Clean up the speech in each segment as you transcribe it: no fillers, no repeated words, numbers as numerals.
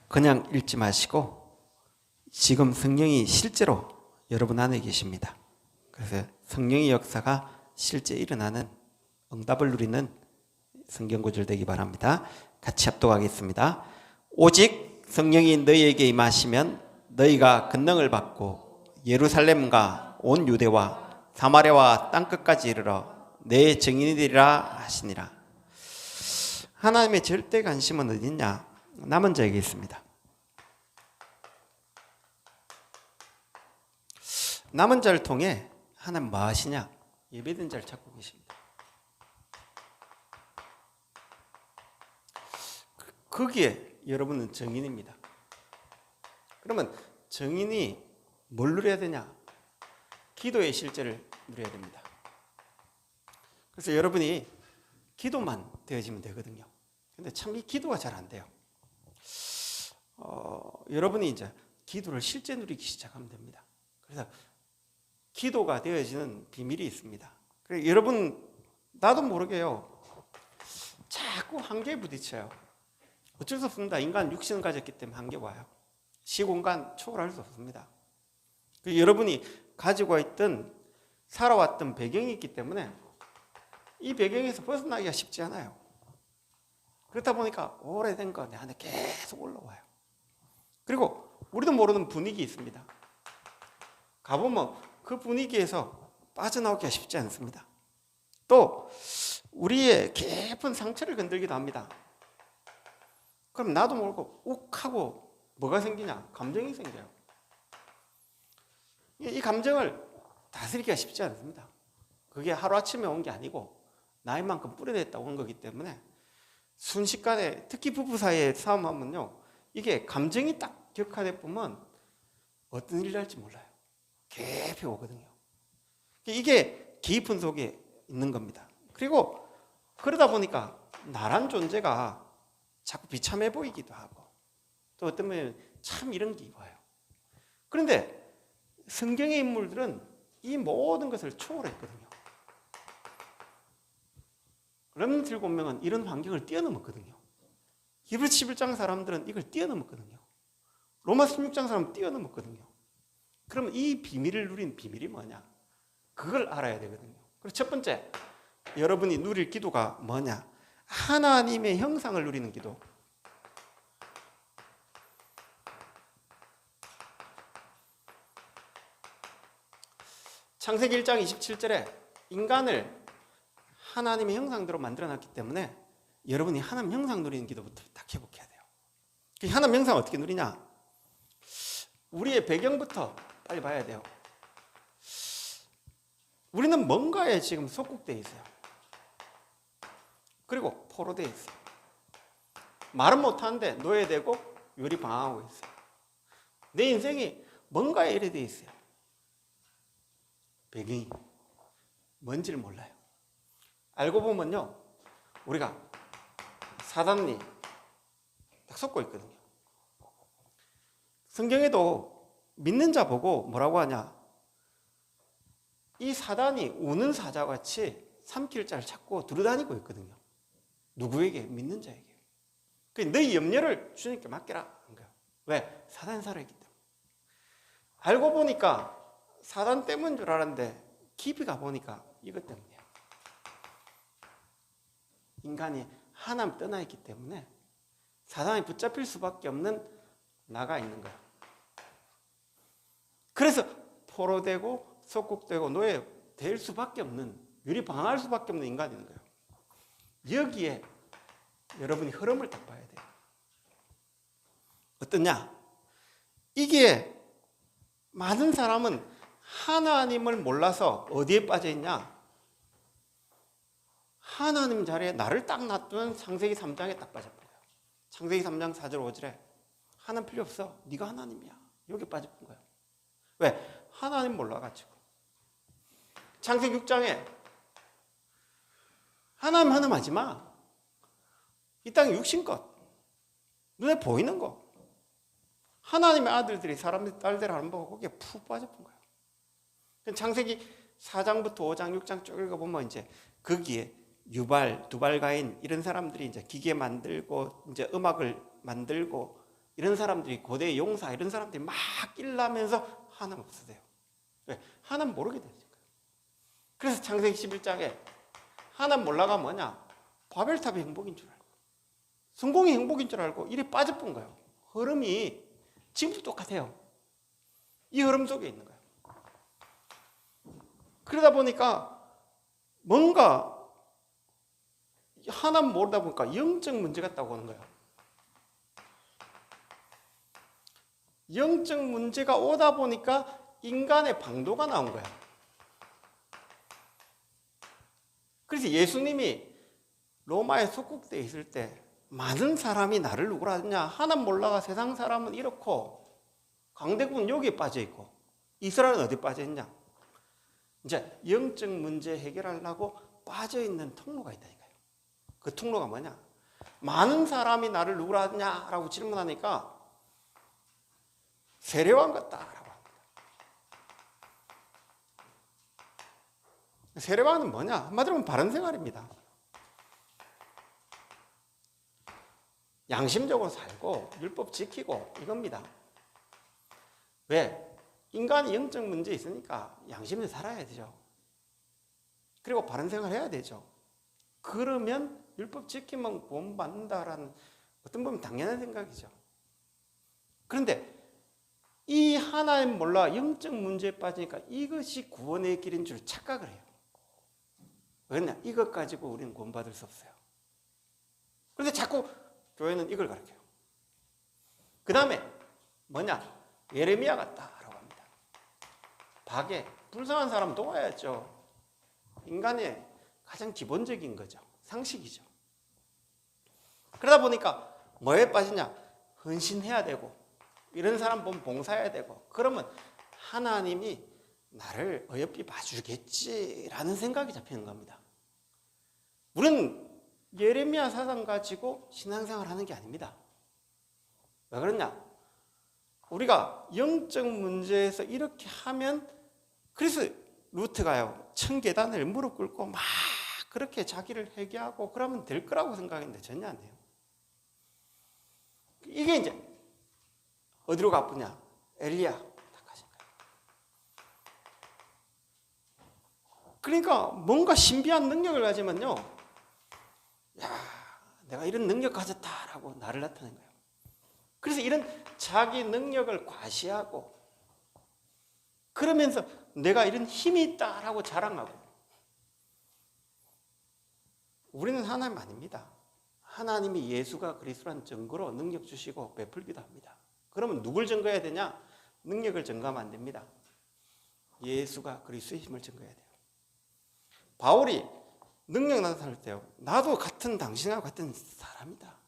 그냥 읽지 마시고 지금 성령이 실제로 여러분 안에 계십니다. 그래서 성령의 역사가 실제 일어나는 응답을 누리는 성경 구절 되기 바랍니다. 같이 합독하겠습니다. 오직 성령이 너희에게 임하시면 너희가 권능을 받고 예루살렘과 온 유대와 사마리아와 땅끝까지 이르러 내 증인이 되리라 하시니라. 하나님의 절대 관심은 어디 있냐? 남은 자에게 있습니다. 남은 자를 통해 하나님 뭐 하시냐? 예배된 자를 찾고 계십니다. 거기에 여러분은 증인입니다. 그러면 증인이 뭘 누려야 되냐? 기도의 실제를 누려야 됩니다. 그래서 여러분이 기도만 되어지면 되거든요. 근데 참 이 기도가 잘 안 돼요. 여러분이 이제 기도를 실제 누리기 시작하면 됩니다. 그래서 기도가 되어지는 비밀이 있습니다. 그래서 여러분, 나도 모르게요, 자꾸 한계에 부딪혀요. 어쩔 수 없습니다. 인간 육신을 가졌기 때문에 한계 와요. 시공간 초월할 수 없습니다. 여러분이 가지고 있던 살아왔던 배경이 있기 때문에 이 배경에서 벗어나기가 쉽지 않아요. 그렇다 보니까 오래된 거 내 안에 계속 올라와요. 그리고 우리도 모르는 분위기 있습니다. 가보면 그 분위기에서 빠져나오기가 쉽지 않습니다. 또 우리의 깊은 상처를 건들기도 합니다. 그럼 나도 모르고 욱하고 뭐가 생기냐? 감정이 생겨요. 이 감정을 다스리기가 쉽지 않습니다. 그게 하루아침에 온 게 아니고 나이만큼 뿌려냈다고 온 거기 때문에 순식간에, 특히 부부 사이에 싸움하면요, 이게 감정이 딱 격화돼 보면 어떤 일이 날지 몰라요. 깊이 오거든요. 이게 깊은 속에 있는 겁니다. 그리고 그러다 보니까 나란 존재가 자꾸 비참해 보이기도 하고 또 어떤 면에 참 이런 게 와요. 그런데 성경의 인물들은 이 모든 것을 초월했거든요. 렘넌트 7명은 이런 환경을 뛰어넘었거든요. 히브리서 11장 사람들은 이걸 뛰어넘었거든요. 로마서 16장 사람은 뛰어넘었거든요. 그러면 이 비밀을 누린 비밀이 뭐냐? 그걸 알아야 되거든요. 그래서 첫 번째, 여러분이 누릴 기도가 뭐냐? 하나님의 형상을 누리는 기도. 창세기 1장 27절에 인간을 하나님의 형상대로 만들어놨기 때문에 여러분이 하나님 형상 누리는 기도부터 딱 회복해야 돼요. 하나님 형상 어떻게 누리냐? 우리의 배경부터 빨리 봐야 돼요. 우리는 뭔가에 지금 속국되어 있어요. 그리고 포로되어 있어요. 말은 못하는데 노예되고 요리방황하고 있어요. 내 인생이 뭔가에 이래 되어 있어요. 배경이 뭔지를 몰라요. 알고 보면요, 우리가 사단이 딱 속고 있거든요. 성경에도 믿는 자 보고 뭐라고 하냐? 이 사단이 우는 사자같이 삼킬 자를 찾고 두루다니고 있거든요. 누구에게? 믿는 자에게. 너희 염려를 주님께 맡겨라 한 거예요. 왜? 사단이 살아있기 때문에. 알고 보니까 사단 때문인 줄 알았는데 깊이 가보니까 이것 때문이에요. 인간이 하나님 떠나 있기 때문에 사단이 붙잡힐 수밖에 없는 나가 있는 거예요. 그래서 포로되고 속국되고 노예 될 수밖에 없는, 유리방황할 수밖에 없는 인간이 있는 거예요. 여기에 여러분이 흐름을 딱 봐야 돼요. 어떠냐? 이게 많은 사람은 하나님을 몰라서 어디에 빠져 있냐? 하나님 자리에 나를 딱 놔두는 창세기 3장에 딱 빠져버려요. 창세기 3장 4절 5절에 하나님 필요 없어. 네가 하나님이야. 여기 빠져본 거예요. 왜? 하나님 몰라가지고. 창세기 6장에 하나님 하지 마. 이 땅의 육신것, 눈에 보이는 거, 하나님의 아들들이 사람들 딸들 하는 거 거기에 푹 빠져본 거예요. 창세기 4장부터 5장, 6장 쭉 읽어보면 이제 거기에 유발, 두발가인 이런 사람들이 이제 기계 만들고 이제 음악을 만들고 이런 사람들이 고대 용사 이런 사람들이 막 일나면서 하나님 없으세요. 왜? 하나님 모르게 되니까. 그래서 창세기 11장에 하나님 몰라가 뭐냐? 바벨탑이 행복인 줄 알고 성공이 행복인 줄 알고 이래 빠져본 거예요. 흐름이 지금도 똑같아요. 이 흐름 속에 있는 거예요. 그러다 보니까 뭔가 하나님 모르다 보니까 영적 문제 같다고 하는 거예요. 영적 문제가 오다 보니까 인간의 방도가 나온 거야. 그래서 예수님이 로마에 속국되어 있을 때 많은 사람이 나를 누구라 하냐? 하나님 몰라가 세상 사람은 이렇고 강대국은 여기에 빠져 있고 이스라엘은 어디 빠져 있냐? 이제 영적 문제 해결하려고 빠져 있는 통로가 있다니까요. 그 통로가 뭐냐? 많은 사람이 나를 누구라 하냐라고 질문하니까 세례왕 같다라고 합니다. 세례왕은 뭐냐? 한마디로 하면 바른 생활입니다. 양심적으로 살고 율법 지키고 이겁니다. 왜? 인간이 영적 문제 있으니까 양심에 살아야 되죠. 그리고 바른 생활 해야 되죠. 그러면 율법 지키면 구원 받는다라는 어떤 보면 당연한 생각이죠. 그런데 이 하나님 몰라 영적 문제에 빠지니까 이것이 구원의 길인 줄 착각을 해요. 왜냐? 이것 가지고 우리는 구원받을 수 없어요. 그런데 자꾸 교회는 이걸 가르쳐요. 그 다음에 뭐냐? 예레미야 같다라고 합니다. 박에 불쌍한 사람 도와야죠. 인간의 가장 기본적인 거죠. 상식이죠. 그러다 보니까 뭐에 빠지냐? 헌신해야 되고 이런 사람 보면 봉사해야 되고 그러면 하나님이 나를 어여삐 봐주겠지라는 생각이 잡히는 겁니다. 우리는 예레미야 사상 가지고 신앙생활 하는 게 아닙니다. 왜 그러냐? 우리가 영적 문제에서 이렇게 하면 그래서 루트가요 1000계단을 무릎 꿇고 막 그렇게 자기를 회개하고 그러면 될 거라고 생각했는데 전혀 안 돼요. 이게 이제 어디로 가쁘냐? 엘리야 탁하신 거예요. 그러니까 뭔가 신비한 능력을 가지면요, 야, 내가 이런 능력 가졌다라고 나를 나타낸 거예요. 그래서 이런 자기 능력을 과시하고 그러면서 내가 이런 힘이 있다라고 자랑하고. 우리는 하나님 아닙니다. 하나님이 예수가 그리스도라는 증거로 능력 주시고 베풀기도 합니다. 그러면 누굴 증거해야 되냐? 능력을 증거하면 안 됩니다. 예수가 그리스도의 힘을 증거해야 돼요. 바울이 능력 나타날 때요, 나도 같은 당신과 같은 사람이다.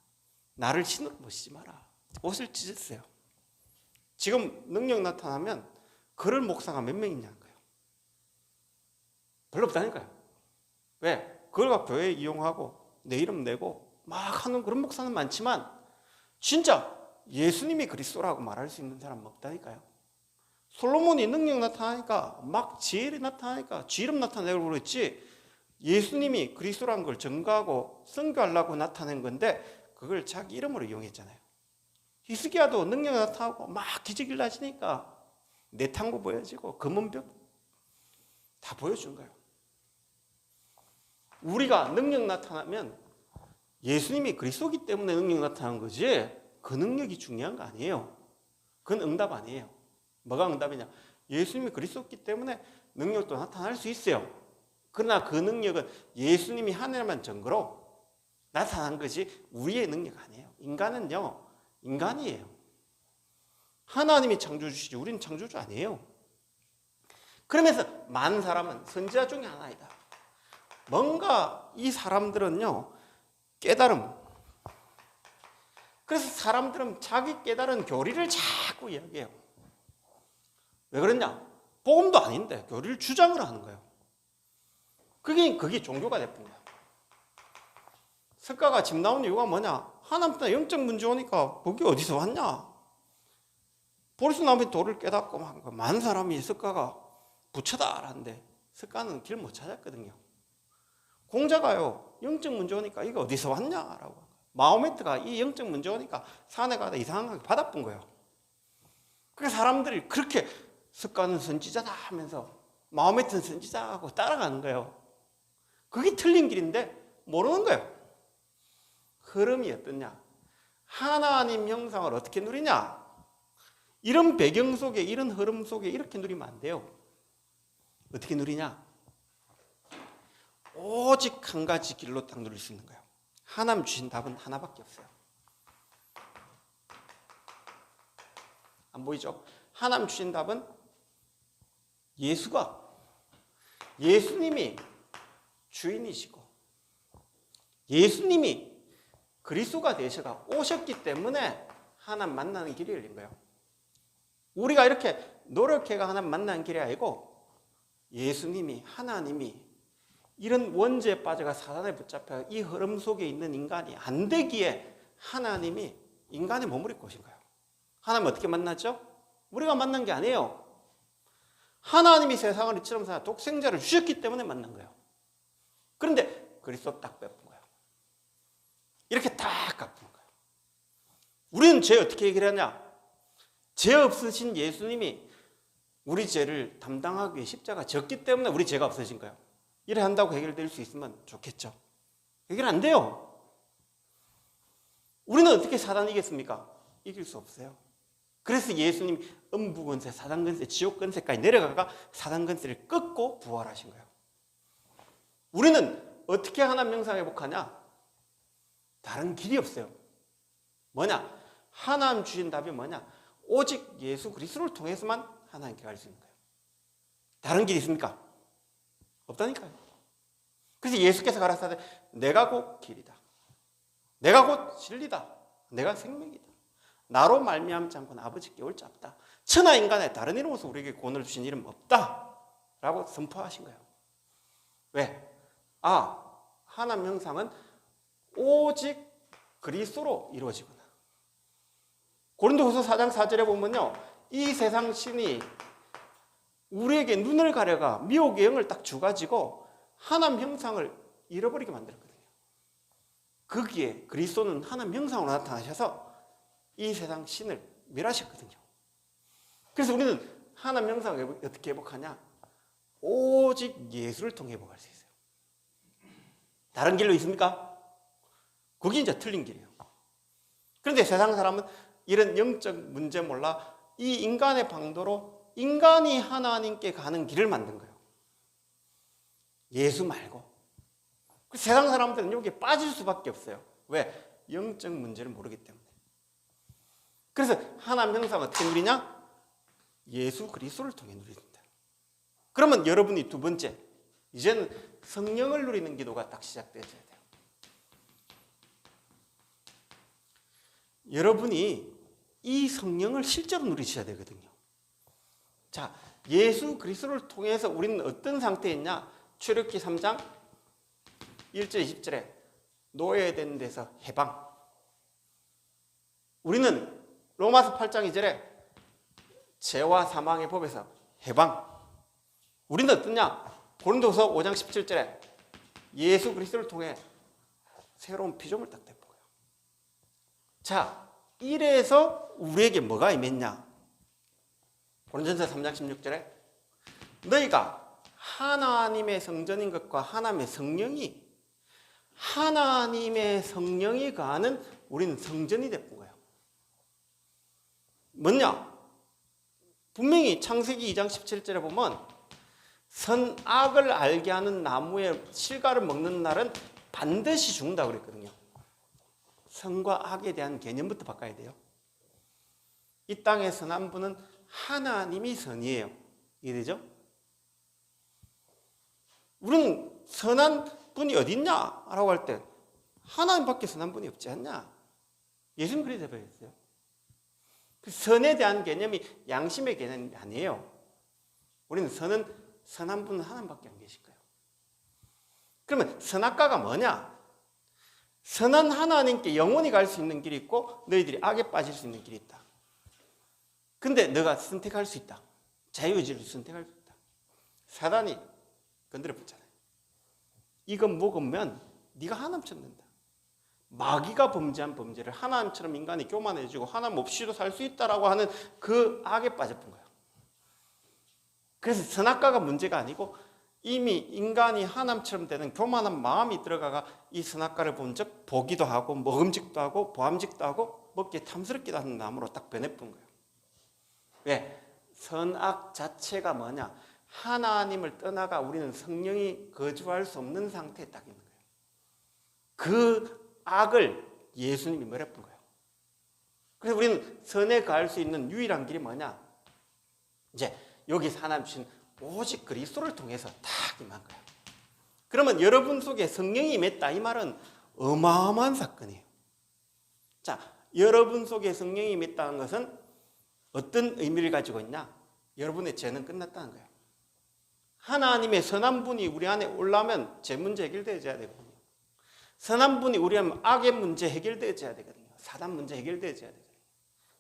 나를 신으로 보시지 마라. 옷을 찢었어요. 지금 능력 나타나면 그럴 목사가 몇 명 있냐는 거예요. 별로 없다니까요. 왜? 그걸 갖고 교회 이용하고 내 이름 내고 막 하는 그런 목사는 많지만 진짜 예수님이 그리스도라고 말할 수 있는 사람은 없다니까요. 솔로몬이 능력 나타나니까 막 지혜를 나타나니까 지 이름 나타내고 그랬지 예수님이 그리스도라는 걸 증거하고 선교하려고 나타낸 건데 그걸 자기 이름으로 이용했잖아요. 히스기야도 능력 나타나고 막 기적을 나시니까 내탕고 보여지고 금은벽 다 보여준 거예요. 우리가 능력 나타나면 예수님이 그리스도이기 때문에 능력 나타난 거지 그 능력이 중요한 거 아니에요. 그건 응답 아니에요. 뭐가 응답이냐? 예수님이 그리스도이기 때문에 능력도 나타날 수 있어요. 그러나 그 능력은 예수님이 하나님만 증거로 나타난 것이 우리의 능력 아니에요. 인간은요, 인간이에요. 하나님이 창조주시지 우리는 창조주 아니에요. 그러면서 많은 사람은 선지자 중에 하나이다. 뭔가 이 사람들은요, 깨달음. 그래서 사람들은 자기 깨달은 교리를 자꾸 이야기해요. 왜 그러냐? 복음도 아닌데 교리를 주장을 하는 거예요. 그게 종교가 돼버린 거예요. 석가가 집 나온 이유가 뭐냐? 하나님부터 영적 문제 오니까 복이 어디서 왔냐? 보리수나무의 도를 깨닫고 막 많은 사람이 석가가 부처다라는데 석가는 길 못 찾았거든요. 공자가요 영적 문제 오니까 이거 어디서 왔냐라고. 마호메트가 이 영적 문제 오니까 산에 가다 이상하게 바다뿐 거예요. 그래서 사람들이 그렇게 습관은 선지자다 하면서 마호메트는 선지자하고 따라가는 거예요. 그게 틀린 길인데 모르는 거예요. 흐름이 어떠냐? 하나님 형상을 어떻게 누리냐? 이런 배경 속에, 이런 흐름 속에 이렇게 누리면 안 돼요. 어떻게 누리냐? 오직 한 가지 길로 딱 누릴 수 있는 거예요. 하나님 주신 답은 하나밖에 없어요. 안 보이죠? 하나님 주신 답은 예수님이 주인이시고 예수님이 그리스도가 되셔가 오셨기 때문에 하나님 만나는 길이 열린 거예요. 우리가 이렇게 노력해가 하나님 만나는 길이 아니고 예수님이, 하나님이 이런 원죄에 빠져가 사단에 붙잡혀 이 흐름 속에 있는 인간이 안 되기에 하나님이 인간의 몸을 입고 오신 거예요. 하나님 어떻게 만났죠? 우리가 만난 게 아니에요. 하나님이 세상을 이처럼 사는 독생자를 주셨기 때문에 만난 거예요. 그런데 그리스도 딱 빼앗은 거예요. 이렇게 딱 갚은 거예요. 우리는 죄 어떻게 해결하냐? 죄 없으신 예수님이 우리 죄를 담당하기 위해 십자가 졌기 때문에 우리 죄가 없어진 거예요. 이래 한다고 해결될 수 있으면 좋겠죠. 해결 안 돼요. 우리는 어떻게 사단 이겼습니까? 이길 수 없어요. 그래서 예수님이 음부 권세, 사단 권세, 지옥 권세까지 내려가가 사단 권세를 끊고 부활하신 거예요. 우리는 어떻게 하나님 형상 회복하냐? 다른 길이 없어요. 뭐냐? 하나님 주신 답이 뭐냐? 오직 예수 그리스도를 통해서만 하나님께 갈 수 있는 거예요. 다른 길이 있습니까? 없다니까요. 그래서 예수께서 가라사대 내가 곧 길이다. 내가 곧 진리다. 내가 생명이다. 나로 말미암지 않고는 아버지께 올 자 없다. 천하 인간의 다른 이름으로서 우리에게 구원을 주신 이름 없다. 라고 선포하신 거예요. 왜? 하나님 형상은 오직 그리스도로 이루어지구나. 고린도후서 4장 4절에 보면요, 이 세상 신이 우리에게 눈을 가려가 미혹의 영을 딱 주가지고 하나님 형상을 잃어버리게 만들었거든요. 거기에 그리스도는 하나님 형상으로 나타나셔서 이 세상 신을 멸하셨거든요. 그래서 우리는 하나님 형상을 어떻게 회복하냐? 오직 예수를 통해 회복할 수 있어요. 다른 길로 있습니까? 그게 이제 틀린 길이에요. 그런데 세상 사람은 이런 영적 문제 몰라 이 인간의 방도로 인간이 하나님께 가는 길을 만든 거예요. 예수 말고. 세상 사람들은 여기에 빠질 수밖에 없어요. 왜? 영적 문제를 모르기 때문에. 그래서 하나님 형상 어떻게 누리냐? 예수 그리스도를 통해 누린다. 그러면 여러분이 두 번째, 이제는 성령을 누리는 기도가 딱 시작되어야 돼요. 여러분이 이 성령을 실제로 누리셔야 되거든요. 자, 예수 그리스도를 통해서 우리는 어떤 상태에 있냐? 출애굽기 3장 1절 20절에 노예된 데서 해방. 우리는 로마서 8장 2절에 죄와 사망의 법에서 해방. 우리는 어떠냐? 고린도서 5장 17절에 예수 그리스도를 통해 새로운 피조물 딱 되는 거예요. 자, 이래서 우리에게 뭐가 임했냐? 고린도전서 3장 16절에 너희가 하나님의 성전인 것과 하나님의 성령이 가하는 우리는 성전이 됐던 거예요. 뭐냐? 분명히 창세기 2장 17절에 보면 선악을 알게 하는 나무의 실과를 먹는 날은 반드시 죽는다고 그랬거든요. 선과 악에 대한 개념부터 바꿔야 돼요. 이 땅의 선한 분은 하나님이 선이에요. 이해되죠? 우리는 선한 분이 어딨냐? 라고 할 때 하나님밖에 선한 분이 없지 않냐? 예수님 그렇게 대답했어요. 그 선에 대한 개념이 양심의 개념이 아니에요. 우리는 선한 분은 하나님밖에 안 계실 거예요. 그러면 선악과가 뭐냐? 선한 하나님께 영원히 갈 수 있는 길이 있고 너희들이 악에 빠질 수 있는 길이 있다. 근데 너가 선택할 수 있다. 자유의지를 선택할 수 있다. 사단이 건드려 붙잖아요. 이거 먹으면 네가 하나님처럼 된다. 마귀가 범죄한 범죄를 하나님처럼 인간이 교만해지고 하나님 없이도 살 수 있다라고 하는 그 악에 빠져본 거예요. 그래서 선악과가 문제가 아니고 이미 인간이 하나님처럼 되는 교만한 마음이 들어가가 이 선악과를 본 적 보기도 하고 먹음직도 하고 보암직도 하고 먹기에 탐스럽기도 하는 나무로 딱 변해본 거예요. 왜? 선악 자체가 뭐냐? 하나님을 떠나가 우리는 성령이 거주할 수 없는 상태에 딱 있는 거예요. 그 악을 예수님이 멀어본 거예요. 그래서 우리는 선에 가할 수 있는 유일한 길이 뭐냐? 이제 여기서 하나님 주신 오직 그리스도를 통해서 딱 임한 거예요. 그러면 여러분 속에 성령이 임했다 이 말은 어마어마한 사건이에요. 자, 여러분 속에 성령이 임했다는 것은 어떤 의미를 가지고 있냐? 여러분의 죄는 끝났다는 거예요. 하나님의 선한 분이 우리 안에 올라오면 죄 문제 해결되어야 되거든요. 선한 분이 우리 안에 악의 문제 해결되어야 되거든요. 사단 문제 해결되어야 되거든요.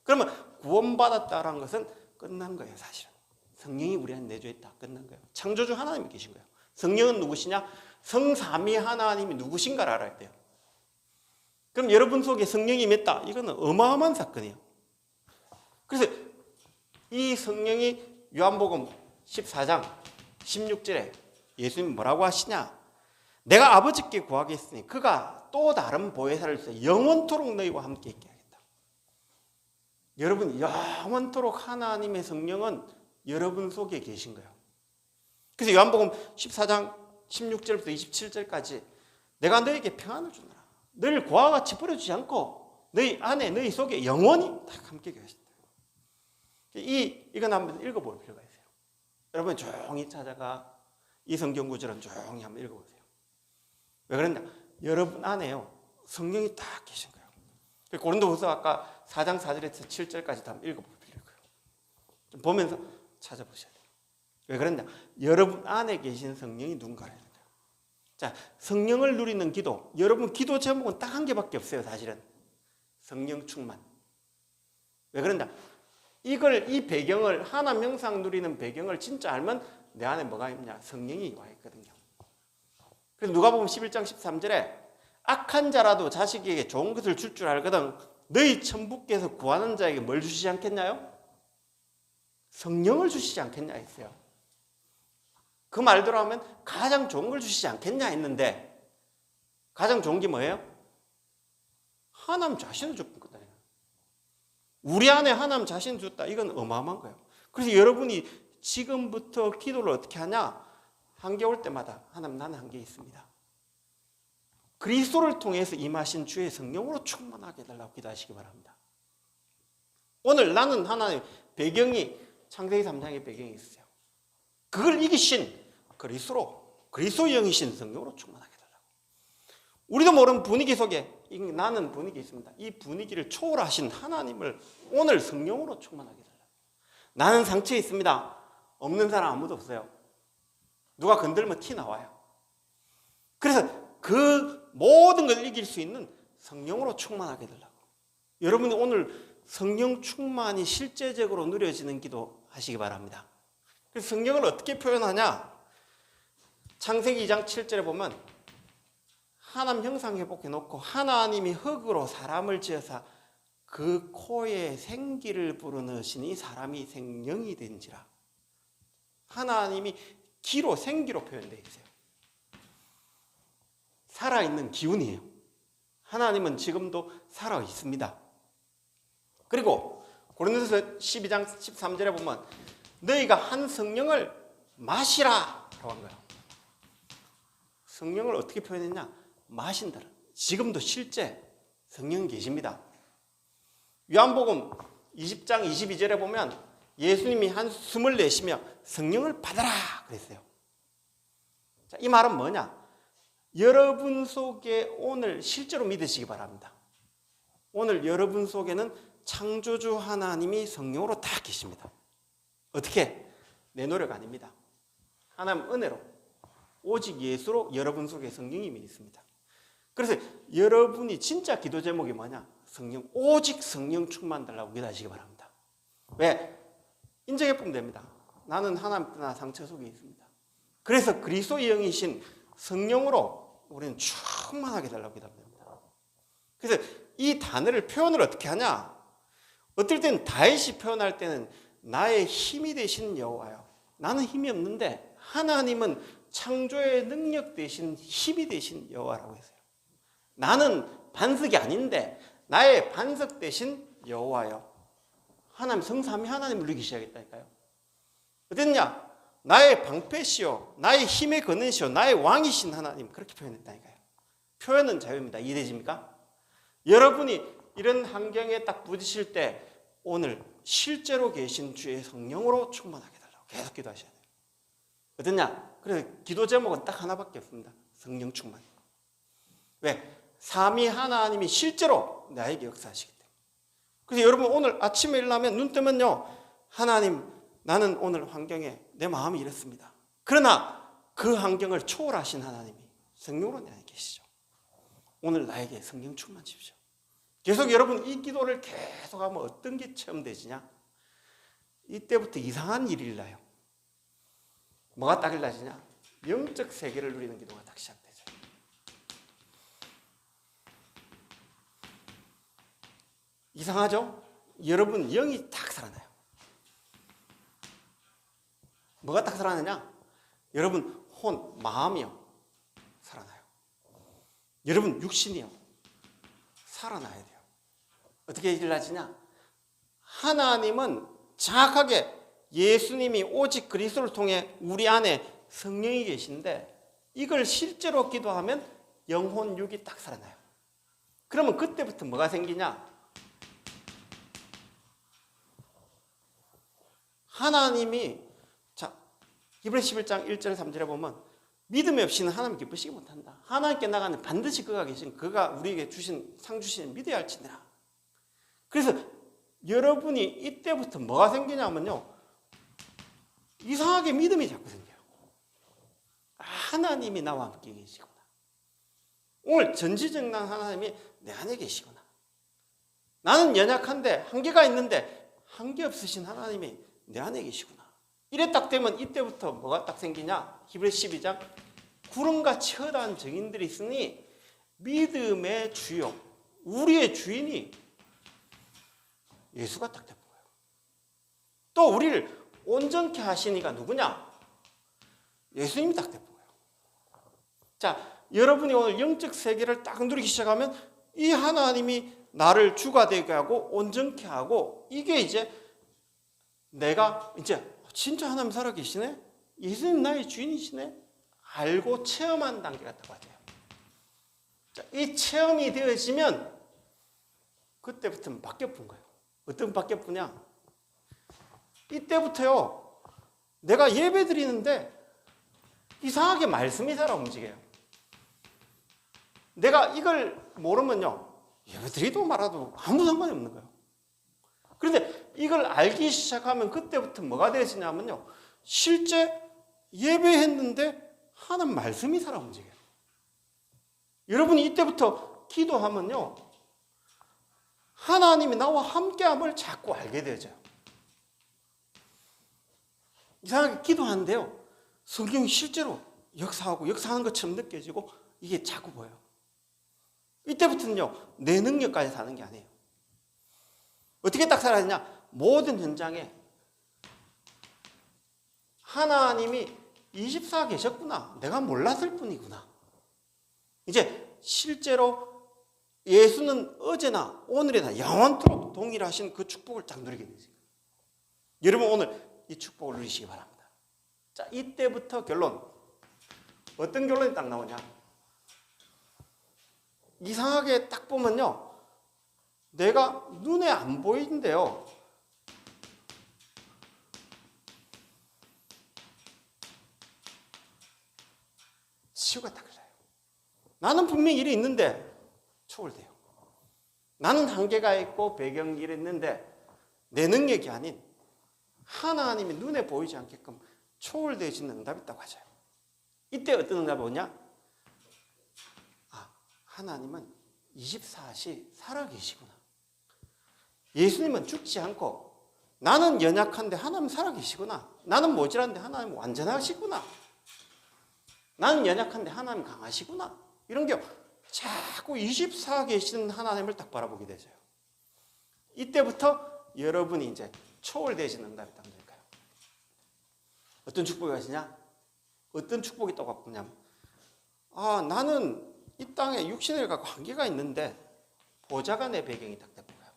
그러면 구원받았다는 것은 끝난 거예요, 사실은. 성령이 우리 안에 내주에 있다. 끝난 거예요. 창조주 하나님이 계신 거예요. 성령은 누구시냐? 성삼위 하나님이 누구신가를 알아야 돼요. 그럼 여러분 속에 성령이 임했다. 이거는 어마어마한 사건이에요. 그래서 이 성령이 요한복음 14장 16절에 예수님이 뭐라고 하시냐? 내가 아버지께 구하겠으니 그가 또 다른 보혜사를 주사 영원토록 너희와 함께 있게 하겠다. 여러분 영원토록 하나님의 성령은 여러분 속에 계신 거예요. 그래서 요한복음 14장 16절부터 27절까지 내가 너에게 평안을 주노라. 너를 고아와 같이 버려주지 않고 너희 안에 너희 속에 영원히 딱 함께 계신다. 이건 한번 읽어볼 필요가 있어요. 여러분 조용히 찾아가 이 성경 구절은 조용히 한번 읽어보세요. 왜 그러냐? 여러분 안에요 성령이 딱 계신 거예요. 고린도후서 아까 4장 4절에서 7절까지 한번 읽어볼 필요가 있어요. 좀 보면서 찾아보셔야 돼요. 왜 그러냐? 여러분 안에 계신 성령이 누군가를 해야 돼요. 자, 성령을 누리는 기도. 여러분 기도 제목은 딱 한 개밖에 없어요, 사실은. 성령 충만. 왜 그러냐? 이 배경을 하나님 형상 누리는 배경을 진짜 알면 내 안에 뭐가 있냐? 성령이 와 있거든요. 그래서 누가복음 11장 13절에 악한 자라도 자식에게 좋은 것을 줄 줄 알거든 너희 천부께서 구하는 자에게 뭘 주시지 않겠냐요? 성령을 주시지 않겠냐 했어요. 그 말대로 하면 가장 좋은 걸 주시지 않겠냐 했는데 가장 좋은 게 뭐예요? 하나님 자신을 줬거든요. 우리 안에 하나님 자신을 줬다. 이건 어마어마한 거예요. 그래서 여러분이 지금부터 기도를 어떻게 하냐? 한계 올 때마다 하나님 나는 한계 있습니다. 그리스도를 통해서 임하신 주의 성령으로 충만하게 해달라고 기도하시기 바랍니다. 오늘 나는 하나님 배경이 창세기 3장의 배경이 있어요. 그걸 이기신 그리스도의 영이신 성령으로 충만하게 해달라고. 우리도 모르는 분위기 속에 나는 분위기 있습니다. 이 분위기를 초월하신 하나님을 오늘 성령으로 충만하게 해달라고. 나는 상처에 있습니다. 없는 사람 아무도 없어요. 누가 건들면 티 나와요. 그래서 그 모든 걸 이길 수 있는 성령으로 충만하게 해달라고. 여러분이 오늘 성령 충만이 실제적으로 누려지는 기도 하시기 바랍니다. 그래서 성령을 어떻게 표현하냐? 창세기 2장 7절에 보면 하나님 형상 회복해 놓고 하나님이 흙으로 사람을 지어서 그 코에 생기를 불어넣으시니 사람이 생명이 된지라. 하나님이 기로 생기로 표현되어 있어요. 살아있는 기운이에요. 하나님은 지금도 살아 있습니다. 그리고 고린도서 12장 13절에 보면 너희가 한 성령을 마시라 라고 한 거예요. 성령을 어떻게 표현했냐? 마신다. 지금도 실제 성령 계십니다. 요한복음 20장 22절에 보면 예수님이 한숨을 내쉬며 성령을 받아라 그랬어요. 자, 이 말은 뭐냐? 여러분 속에 오늘 실제로 믿으시기 바랍니다. 오늘 여러분 속에는 창조주 하나님이 성령으로 다 계십니다. 어떻게? 내 노력 아닙니다. 하나님 은혜로 오직 예수로 여러분 속에 성령이 있습니다. 그래서 여러분이 진짜 기도 제목이 뭐냐? 성령, 오직 성령 충만 달라고 기도하시기 바랍니다. 왜? 인정해 보면 됩니다. 나는 하나님 떠나 상처 속에 있습니다. 그래서 그리스도의 영이신 성령으로 우리는 충만하게 달라고 기도합니다. 그래서 이 단어를 표현을 어떻게 하냐? 어떨 때는 다윗이 표현할 때는 나의 힘이 되신 여호와요. 나는 힘이 없는데 하나님은 창조의 능력 되신 힘이 되신 여호와라고 했어요. 나는 반석이 아닌데 나의 반석 되신 여호와요. 하나님 성삼위 하나님을 누리기 시작했다니까요. 어땠냐? 나의 방패시오, 나의 힘의 근원시오, 나의 왕이신 하나님, 그렇게 표현했다니까요. 표현은 자유입니다. 이해되십니까? 여러분이 이런 환경에 딱 부딪힐 때 오늘 실제로 계신 주의 성령으로 충만하게 해달라고 계속 기도하셔야 돼요. 어떠냐? 그래서 기도 제목은 딱 하나밖에 없습니다. 성령 충만. 왜? 삼위 하나님이 실제로 나에게 역사하시기 때문에. 그래서 여러분 오늘 아침에 일어나면 눈 뜨면요, 하나님, 나는 오늘 환경에 내 마음이 이렇습니다. 그러나 그 환경을 초월하신 하나님이 성령으로 내 안에 계시죠. 오늘 나에게 성령 충만 주십시오. 계속 여러분 이 기도를 계속하면 어떤 게 체험되지냐? 이때부터 이상한 일이 일어나요. 뭐가 딱 일어나지냐? 영적 세계를 누리는 기도가 딱 시작되죠. 이상하죠? 여러분 영이 딱 살아나요. 뭐가 딱 살아나냐? 여러분 혼, 마음이요 살아나요. 여러분 육신이요 살아나야 돼요. 어떻게 일어나지냐? 하나님은 정확하게 예수님이 오직 그리스도를 통해 우리 안에 성령이 계신데 이걸 실제로 기도하면 영혼 육이 딱 살아나요. 그러면 그때부터 뭐가 생기냐? 하나님이 자 히브리서 11장 1절 3절에 보면 믿음이 없이는 하나님 기쁘시기 못한다. 하나님께 나가는 반드시 그가 계신 그가 우리에게 주신 상 주시는 믿어야 할지니라. 그래서 여러분이 이때부터 뭐가 생기냐면요, 이상하게 믿음이 자꾸 생겨요. 하나님이 나와 함께 계시구나. 오늘 전지전능한 하나님이 내 안에 계시구나. 나는 연약한데 한계가 있는데 한계 없으신 하나님이 내 안에 계시구나. 이래 딱 되면 이때부터 뭐가 딱 생기냐? 히브리서 12장 구름같이 허다한 증인들이 있으니 믿음의 주요 우리의 주인이 예수가 딱 되는 거예요. 또 우리를 온전케 하시니가 누구냐? 예수님이 딱 되는 거예요. 자, 여러분이 오늘 영적 세계를 딱 누리기 시작하면 이 하나님이 나를 주가 되게 하고 온전케 하고 이게 이제 내가 이제 진짜 하나님 살아계시네? 예수님 나의 주인이시네? 알고 체험한 단계가 딱 와요. 자, 이 체험이 되어지면 그때부터는 바뀌어본 거예요. 어떤 바뀌어보냐? 이때부터요, 내가 예배 드리는데 이상하게 말씀이 잘 움직여요. 내가 이걸 모르면요, 예배 드리도 말아도 아무 상관이 없는 거예요. 그런데 이걸 알기 시작하면 그때부터 뭐가 되시냐면요, 실제 예배했는데 하는 말씀이 살아 움직여요. 여러분이 이때부터 기도하면요, 하나님이 나와 함께함을 자꾸 알게 되죠. 이상하게 기도하는데요, 성경이 실제로 역사하는 것처럼 느껴지고 이게 자꾸 보여요. 이때부터는요, 내 능력까지 사는 게 아니에요. 어떻게 딱 살아야 모든 현장에 하나님이 24 계셨구나. 내가 몰랐을 뿐이구나. 이제 실제로 예수는 어제나 오늘이나 영원토록 동일하신 그 축복을 딱 누리게 되죠. 여러분 오늘 이 축복을 누리시기 바랍니다. 자, 이때부터 결론. 어떤 결론이 딱 나오냐? 이상하게 딱 보면요, 내가 눈에 안 보이는데요, 치유가 딱 그래요. 나는 분명히 일이 있는데 초월돼요. 나는 한계가 있고 배경이 있는데 내 능력이 아닌 하나님이 눈에 보이지 않게끔 초월되어지는 응답이 있다고 하죠. 이때 어떤 응답이 오냐? 하나님은 24시 살아계시구나. 예수님은 죽지 않고 나는 연약한데 하나님 살아계시구나. 나는 모질한데 하나님 완전하시구나. 나는 연약한데 하나님 강하시구나. 이런 게 자꾸 24 계신 하나님을 딱 바라보게 되죠. 이때부터 여러분이 이제 초월되신 응답이 딱 될까요? 어떤 축복이 가시냐? 어떤 축복이 또 갖고냐면, 나는 이 땅에 육신을 갖고 한계가 있는데 보좌가 내 배경이 딱 되는 거예요.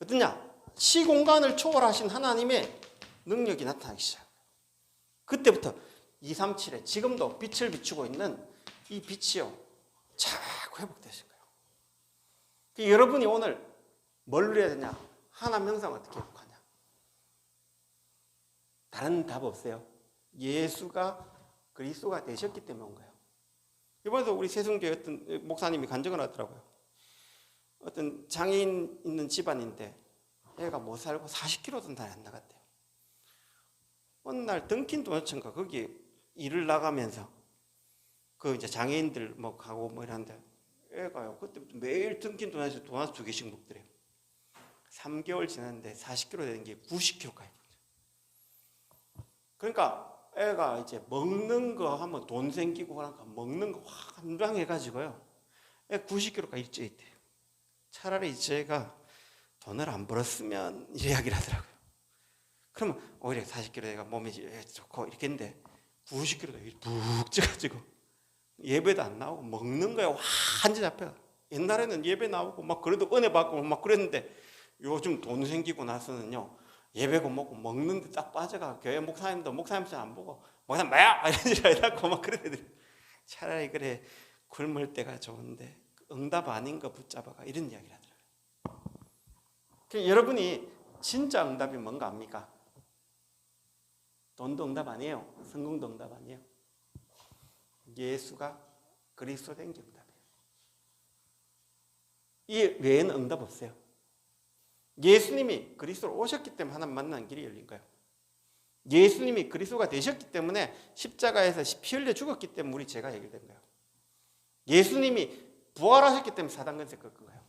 어떠냐? 시공간을 초월하신 하나님의 능력이 나타나기 시작해요. 그때부터 237에 지금도 빛을 비추고 있는 이 빛이요, 자꾸 회복되실 거예요. 여러분이 오늘 뭘 누려야 되냐? 하나님 형상을 어떻게 회복하냐? 다른 답 없어요. 예수가 그리스도가 되셨기 때문에 온 거예요. 이번에도 우리 세순교회 어떤 목사님이 간증을 하더라고요. 어떤 장애인 있는 집안인데 애가 못 살고 40km도 안 나갔대요. 어느 날 던킨 도너츠인가 거기 일을 나가면서 그 이제 장애인들 뭐 가고 뭐 이런데 애가요 그때부터 매일 던킨 도너츠 도넛 2개씩 먹더래요. 3개월 지났는데 40kg 되는 게 90kg까지. 그러니까 애가 이제 먹는 거 하면 돈 생기고 그러니까 먹는 거 확 한장해가지고요. 애 90kg까지 일찍 있대요. 차라리 제가 돈을 안 벌었으면 이야기를 하더라고요. 그러면 오히려 40kg 애가 몸이 좋고 이렇게 했는데 90kg도 푹 쪄가지고 예배도 안 나오고 먹는 거에 완전 잡혀. 옛날에는 예배 나오고 막 그래도 은혜 받고 막 그랬는데 요즘 돈 생기고 나서는요 예배고 먹고 먹는데 딱 빠져가. 교회 목사님도 목사님도 안 보고 목사님 뭐야 이런 줄 알고 막 그런 애들. 차라리 그래 굶을 때가 좋은데 응답 아닌 거 붙잡아가 이런 이야기를 하더라고요. 그러니까 여러분이 진짜 응답이 뭔가 압니까? 돈도 응답 아니에요. 성공도 응답 아니에요. 예수가 그리스도 된 게 응답이에요. 이 외에는 응답 없어요. 예수님이 그리스도로 오셨기 때문에 하나님 만나는 길이 열린 거예요. 예수님이 그리스도가 되셨기 때문에 십자가에서 피 흘려 죽었기 때문에 우리 죄가 해결된 거예요. 예수님이 부활하셨기 때문에 사단 권세 꺾은 거예요.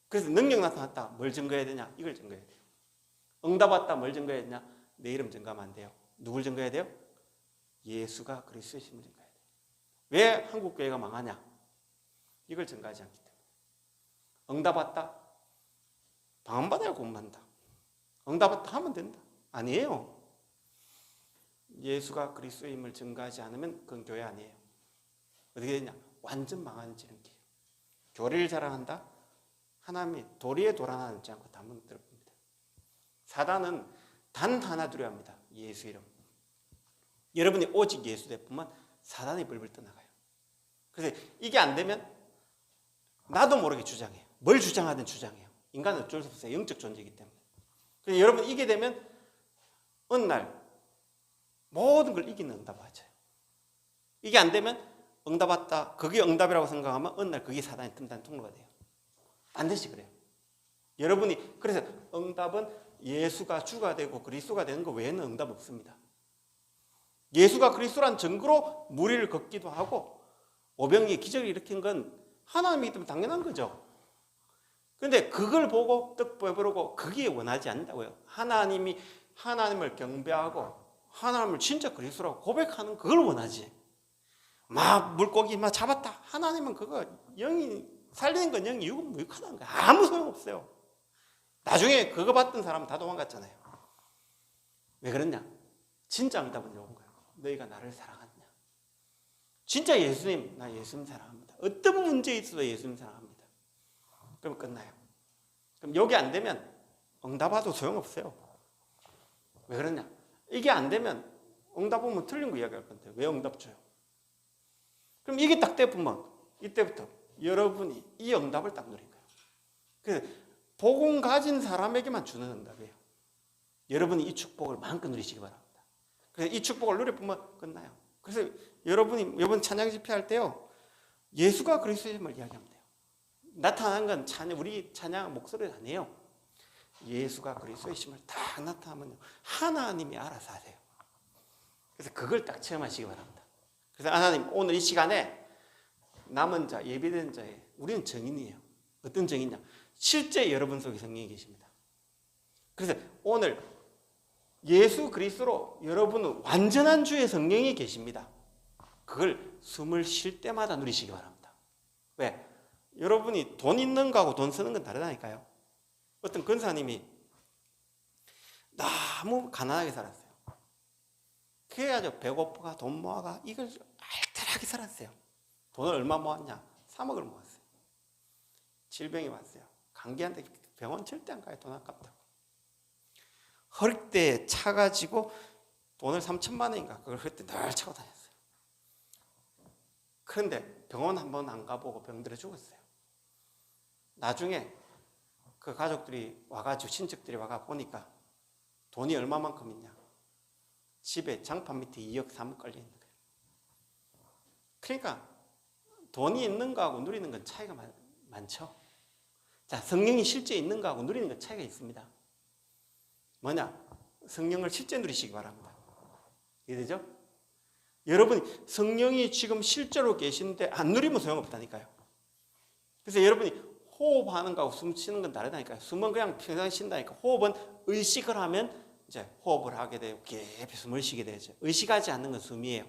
그래서 능력 나타났다. 뭘 증거해야 되냐? 이걸 증거해야 돼요. 응답 왔다. 뭘 증거해야 되냐? 내 이름 증거하면 안 돼요. 누굴 증거해야 돼요? 예수가 그리스도이심을 증거해야 돼요. 왜 한국교회가 망하냐? 이걸 증거하지 않기 때문에. 응답 왔다. 방언받아야 공부한다. 응답 왔다 하면 된다. 아니에요. 예수가 그리스도임을 증거하지 않으면 그건 교회 아니에요. 어떻게 되냐? 완전 망하는 지름길. 교리를 자랑한다? 하나님이 도리에 도란하지 않고 다 무너뜨려 봅니다. 사단은 단 하나 두려워합니다. 예수 이름. 여러분이 오직 예수 대표만 사단이 벌벌 떠나가요. 그래서 이게 안 되면 나도 모르게 주장해요. 뭘 주장하든 주장해요. 인간은 어쩔 수 없어요. 영적 존재이기 때문에. 그래서 여러분 이게 되면 어느 날 모든 걸 이기는 응답 맞아요. 이게 안 되면 응답 왔다. 그게 응답이라고 생각하면 어느 날 그게 사단의 틈단 통로가 돼요. 반드시 그래요. 여러분이 그래서 응답은 예수가 주가 되고 그리스도가 되는 거 외에는 응답 없습니다. 예수가 그리스도란 증거로 무리를 걷기도 하고 오병이의 기적을 일으킨 건 하나님이기 때문에 당연한 거죠. 그런데 그걸 보고 떡 베풀고 그게 원하지 않는다고요. 하나님을 경배하고 하나님을 진짜 그리스도라고 고백하는 그걸 원하지. 막 물고기 막 잡았다. 하나님은 그거 영이 살리는 건 영이 유익하다는 거야. 아무 소용없어요. 나중에 그거 받던 사람은 다 도망갔잖아요. 왜 그랬냐? 진짜 응답은 이런 거예요. 너희가 나를 사랑하느냐? 진짜 예수님, 나 예수님 사랑합니다. 어떤 문제에 있어도 예수님 사랑합니다. 그럼 끝나요. 그럼 여기 안 되면 응답 와도 소용없어요. 왜 그러냐? 이게 안 되면 응답 오면 틀린 거 이야기할 건데 왜 응답 줘요? 그럼 이게 딱 되면 이때부터 여러분이 이 응답을 딱 누린 거예요. 그래서 복음 가진 사람에게만 주는 응답이에요. 여러분이 이 축복을 마음껏 누리시기 바랍니다. 그래서 이 축복을 누려보면 끝나요. 그래서 여러분이 이번 찬양 집회할 때요, 예수가 그리스도임을 이야기하면 돼요. 나타난 건 우리 찬양 목소리 아니에요. 예수가 그리스도이심을 딱 나타나면요, 하나님이 알아서 하세요. 그래서 그걸 딱 체험하시기 바랍니다. 그래서 하나님 오늘 이 시간에 남은 자, 예비된 자에 우리는 증인이에요. 어떤 증인이냐? 실제 여러분 속에 성령이 계십니다. 그래서 오늘 예수 그리스도로 여러분은 완전한 주의 성령이 계십니다. 그걸 숨을 쉴 때마다 누리시기 바랍니다. 왜? 여러분이 돈 있는 거하고 돈 쓰는 건 다르다니까요. 어떤 권사님이 너무 가난하게 살았어요. 그래가지고 배고파가 돈 모아가 이걸 알뜰하게 살았어요. 돈을 얼마 모았냐? 3억을 모았어요. 질병이 왔어요. 감기한테 병원 절대 안 가요. 돈 아깝다고. 허리대에 차가지고 돈을 3천만 원인가 그걸 그때 늘 차고 다녔어요. 그런데 병원 한번 안 가보고 병들어 죽었어요. 나중에 그 가족들이 와가지고 친척들이 와가 보니까 돈이 얼마만큼 있냐? 집에 장판 밑에 2억 3억 깔려 있는 거예요. 그러니까 돈이 있는 거하고 누리는 건 차이가 많죠. 자, 성령이 실제 있는 거하고 누리는 건 차이가 있습니다. 뭐냐? 성령을 실제 누리시기 바랍니다. 이해되죠? 여러분이 성령이 지금 실제로 계신데 안 누리면 소용없다니까요. 그래서 여러분이 호흡하는 거하고 숨 쉬는 건 다르다니까요. 숨은 그냥 평상시 쉰다니까. 호흡은 의식을 하면 이제 호흡을 하게 되고 깊이 숨을 쉬게 되죠. 의식하지 않는 건 숨이에요.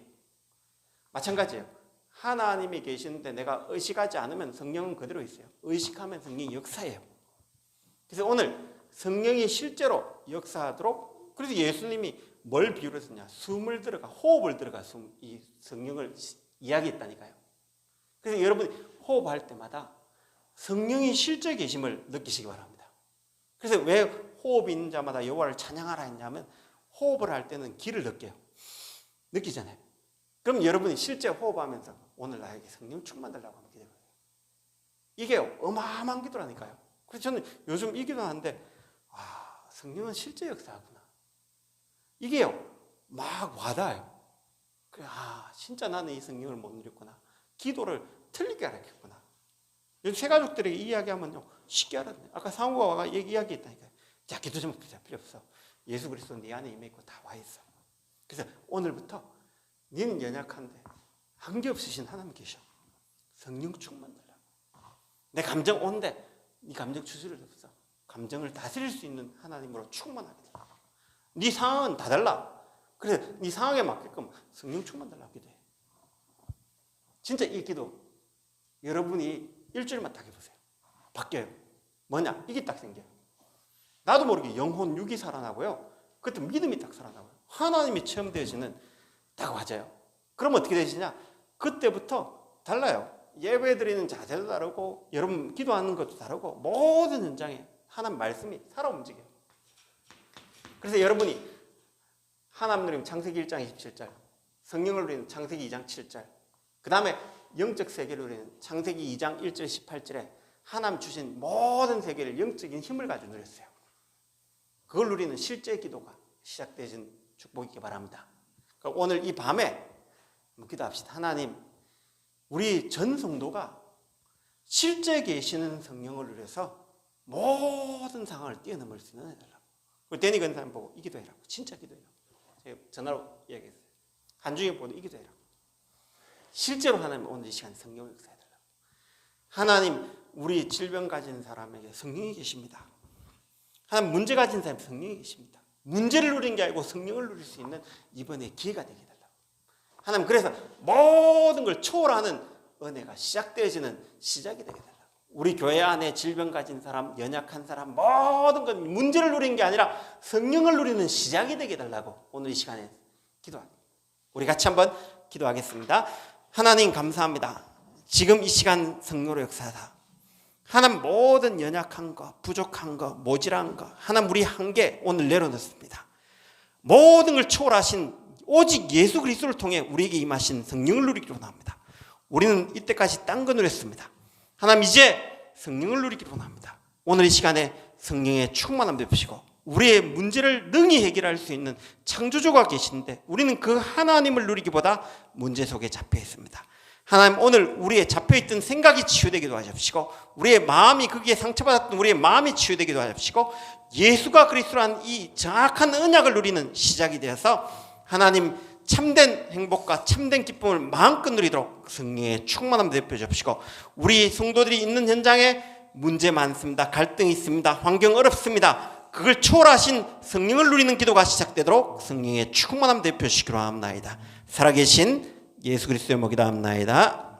마찬가지예요. 하나님이 계시는데 내가 의식하지 않으면 성령은 그대로 있어요. 의식하면 성령이 역사예요. 그래서 오늘 성령이 실제로 역사하도록, 그래서 예수님이 뭘 비유로 했냐? 숨을 들어가, 호흡을 들어가 이 성령을 이야기했다니까요. 그래서 여러분이 호흡할 때마다 성령이 실제 계심을 느끼시기 바랍니다. 그래서 왜 호흡이 있는 자마다 여호와를 찬양하라 했냐면 호흡을 할 때는 기를 느껴요. 느끼잖아요. 그럼 여러분이 실제 호흡하면서 오늘 나에게 성령 충만 달라고 하면 기도해요. 이게 어마어마한 기도라니까요. 그래서 저는 요즘 이 기도하는데 성령은 실제 역사하구나. 이게요 막 와닿아요. 그래, 진짜 나는 이 성령을 못 누렸구나. 기도를 틀리게 가르쳤구나. 여기 새 가족들에게 이야기하면요 쉽게 알았네. 아까 상우가 와가 이야기했다니까요. 자, 기도 좀 필요 없어. 예수 그리스도 네 안에 임해 있고 다 와 있어. 그래서 오늘부터 너는 연약한데 한계 없으신 하나님 계셔. 성령 충만 달라. 내 감정 온데 네 감정 추스릴 수 없어. 감정을 다스릴 수 있는 하나님으로 충만하게 돼. 네 상황은 다 달라. 그래서 네 상황에 맞게끔 성령 충만 달라고 기도해. 진짜 이 기도 여러분이 일주일만 딱 해보세요. 바뀌어요. 뭐냐? 이게 딱 생겨요. 나도 모르게 영혼 육이 살아나고요. 그때 믿음이 딱 살아나고요. 하나님이 체험되어지는 딱 맞아요. 그럼 어떻게 되시냐? 그때부터 달라요. 예배 드리는 자세도 다르고 여러분 기도하는 것도 다르고 모든 현장에 하나님 말씀이 살아 움직여요. 그래서 여러분이 하나님 누리면 창세기 1장 27절, 성령을 누리는 창세기 2장 7절, 그 다음에 영적 세계를 누리는 창세기 2장 1절 18절에 하나님 주신 모든 세계를 영적인 힘을 가지고 누렸어요. 그걸 누리는 실제 기도가 시작되신 축복이기 바랍니다. 그러니까 오늘 이 밤에 기도합시다. 하나님, 우리 전 성도가 실제 계시는 성령을 누려서 모든 상황을 뛰어넘을 수 있는 해달라고. 그리고 데니 권사님 보고 이 기도해라고. 진짜 기도해라고. 제가 전화로 이야기했어요. 한중에 보고 이 기도해라고. 실제로 하나님 오늘 이 시간 성령을 역사해달라고. 하나님, 우리 질병 가진 사람에게 성령이 계십니다. 하나님, 문제 가진 사람에게 성령이 계십니다. 문제를 누린 게 아니고 성령을 누릴 수 있는 이번에 기회가 되게 해달라고. 하나님, 그래서 모든 걸 초월하는 은혜가 시작되어지는 시작이 되게 해달라고. 우리 교회 안에 질병 가진 사람, 연약한 사람, 모든 건 문제를 누린 게 아니라 성령을 누리는 시작이 되게 해달라고 오늘 이 시간에 기도합니다. 우리 같이 한번 기도하겠습니다. 하나님 감사합니다. 지금 이 시간 성령으로 역사하다. 하나님 모든 연약한 거, 부족한 거, 모질한 거, 하나님 우리 한계 오늘 내려놓습니다. 모든 걸 초월하신 오직 예수 그리스도를 통해 우리에게 임하신 성령을 누리기로 합니다. 우리는 이때까지 딴 거 누렸습니다. 하나님 이제 성령을 누리기로 합니다. 오늘 이 시간에 성령의 충만함 되시고 우리의 문제를 능히 해결할 수 있는 창조주가 계신데 우리는 그 하나님을 누리기보다 문제 속에 잡혀 있습니다. 하나님 오늘 우리의 잡혀있던 생각이 치유되기도 하십시고 우리의 마음이 거기에 상처받았던 우리의 마음이 치유되기도 하십시고 예수가 그리스도란 이 정확한 언약을 누리는 시작이 되어서 하나님 참된 행복과 참된 기쁨을 마음껏 누리도록 성령의 충만함 대표 주십시고 우리 성도들이 있는 현장에 문제 많습니다. 갈등이 있습니다. 환경 어렵습니다. 그걸 초월하신 성령을 누리는 기도가 시작되도록 성령의 충만함 대표 주시기로 합니다. 살아계신 예수 그리스도의 목이 다음나이다.